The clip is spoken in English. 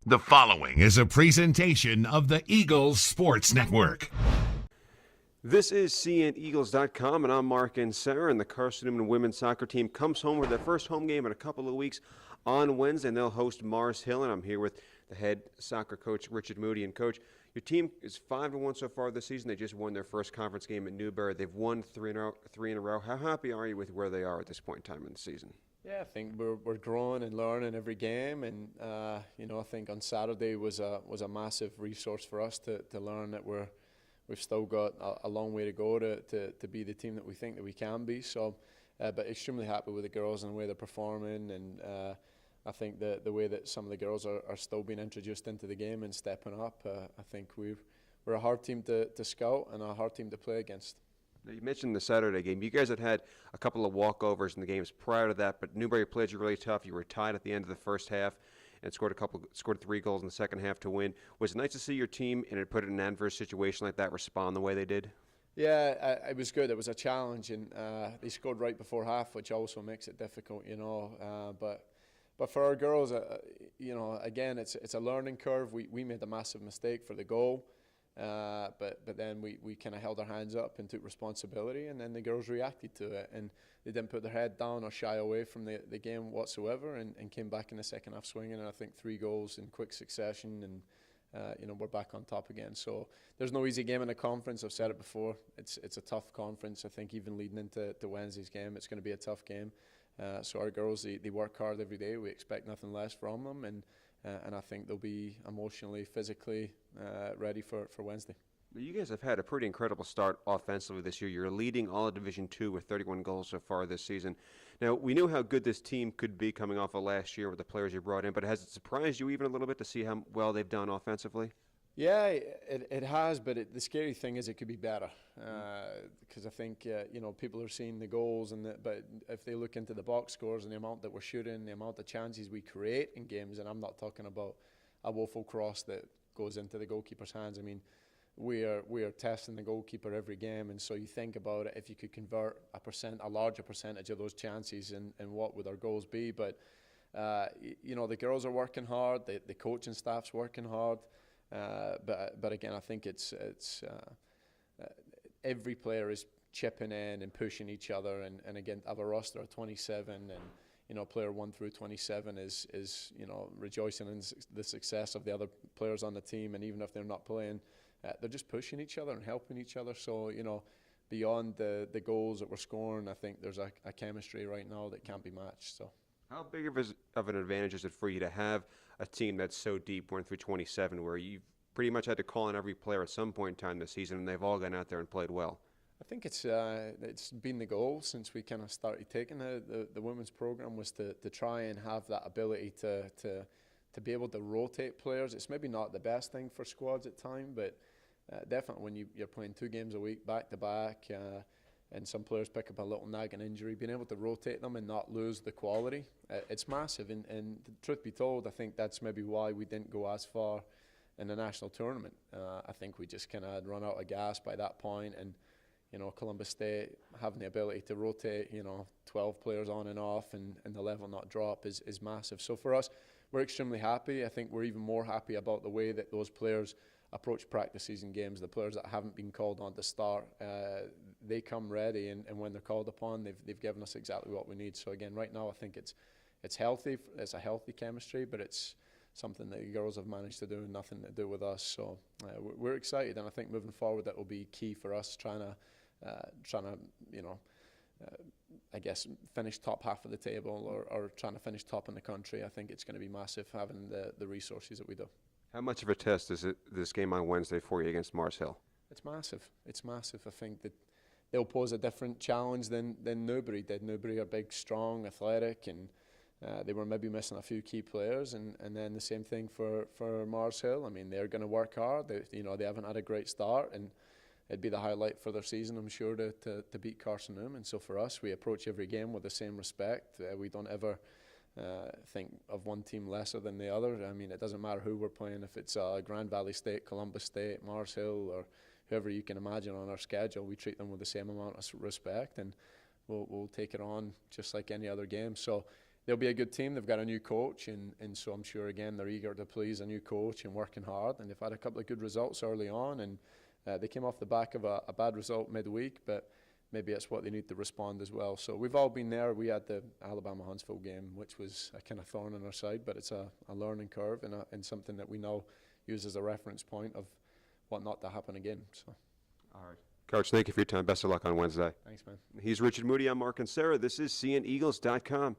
The following is a presentation of the Eagles Sports Network. This is CNEagles.com, and I'm Mark and Sarah, and the Carson-Newman women's soccer team comes home with their first home game in a couple of weeks on Wednesday, and they'll host Mars Hill, and I'm here with the head soccer coach, Richard Moodie. And Coach, your team is 5-1 so far this season. They just won their first conference game at Newberry. They've won three in a row. How happy are you with where they are at this point in time in the season? Yeah, I think we're growing and learning every game, and I think on Saturday was a massive resource for us to learn that we've still got a long way to go to be the team that we think that we can be. So, but extremely happy with the girls and the way they're performing, and I think the way that some of the girls are still being introduced into the game and stepping up. I think we're a hard team to scout and a hard team to play against. Now, you mentioned the Saturday game. You guys had a couple of walkovers in the games prior to that, but Newberry played you really tough. You were tied at the end of the first half and scored 3 goals in the second half to win. Was it nice to see your team, and it put it in an adverse situation like that, respond the way they did? Yeah, it was good. It was a challenge, and they scored right before half, which also makes it difficult, But for our girls, again, it's a learning curve. We made a massive mistake for the goal. But then we kind of held our hands up and took responsibility, and then the girls reacted to it, and they didn't put their head down or shy away from the game whatsoever, and came back in the second half swinging, and I think 3 goals in quick succession, and we're back on top again. So there's no easy game in the conference. I've said it before. It's a tough conference. I think even leading into Wednesday's game, it's going to be a tough game. So our girls, they work hard every day. We expect nothing less from them, and I think they'll be emotionally, physically ready for Wednesday. You guys have had a pretty incredible start offensively this year. You're leading all of Division II with 31 goals so far this season. Now, we knew how good this team could be coming off of last year with the players you brought in, but has it surprised you even a little bit to see how well they've done offensively? Yeah, it has, but the scary thing is it could be better, because I think people are seeing the goals, but if they look into the box scores and the amount that we're shooting, the amount of chances we create in games, and I'm not talking about a woeful cross that goes into the goalkeeper's hands. I mean, we are testing the goalkeeper every game, and so you think about it, if you could convert a larger percentage of those chances, and what would our goals be? But the girls are working hard, the coaching staff's working hard. But again, I think it's every player is chipping in and pushing each other, and again, I have a roster of 27, and player 1 through 27 is rejoicing in the success of the other players on the team, and even if they're not playing, they're just pushing each other and helping each other. So beyond the goals that we're scoring, I think there's a chemistry right now that can't be matched. So. How big of an advantage is it for you to have a team that's so deep, 1 through 27, where you've pretty much had to call on every player at some point in time this season, and they've all gone out there and played well? I think it's been the goal since we kind of started taking the women's program, was to try and have that ability to be able to rotate players. It's maybe not the best thing for squads at time, but definitely when you're playing 2 games a week back to back, and some players pick up a little nagging injury, being able to rotate them and not lose the quality, it's massive. And truth be told, I think that's maybe why we didn't go as far in the national tournament. I think we just kind of had run out of gas by that point, and Columbus State having the ability to rotate 12 players on and off, and the level not drop is massive. So for us, we're extremely happy. I think we're even more happy about the way that those players approach practices and games. The players that haven't been called on to start, they come ready, and when they're called upon, they've given us exactly what we need. So again, right now I think it's healthy. It's a healthy chemistry, but it's something that the girls have managed to do, and nothing to do with us. So we're excited, and I think moving forward that will be key for us, trying to I guess finish top half of the table, or trying to finish top in the country. I think it's going to be massive having the resources that we do. How much of a test is this game on Wednesday for you against Mars Hill? It's massive. It's massive. I think that they'll pose a different challenge than Newberry did. Newberry are big, strong, athletic, and they were maybe missing a few key players. And then the same thing for Mars Hill. I mean, they're going to work hard. They haven't had a great start, and it'd be the highlight for their season, I'm sure, to beat Carson-Newman. So for us, we approach every game with the same respect. We don't ever think of one team lesser than the other. I mean, it doesn't matter who we're playing, if it's Grand Valley State, Columbus State, Mars Hill, or whoever you can imagine on our schedule. We treat them with the same amount of respect, and we'll take it on just like any other game. So they'll be a good team. They've got a new coach, and so I'm sure, again, they're eager to please a new coach and working hard. And they've had a couple of good results early on, and they came off the back of a bad result midweek, but maybe it's what they need to respond as well. So we've all been there. We had the Alabama-Huntsville game, which was a kind of thorn in our side, but it's a learning curve and something that we now use as a reference point of what not to happen again. So. All right. Coach, thank you for your time. Best of luck on Wednesday. Thanks, man. He's Richard Moodie. I'm Mark and Sarah. This is CNEagles.com.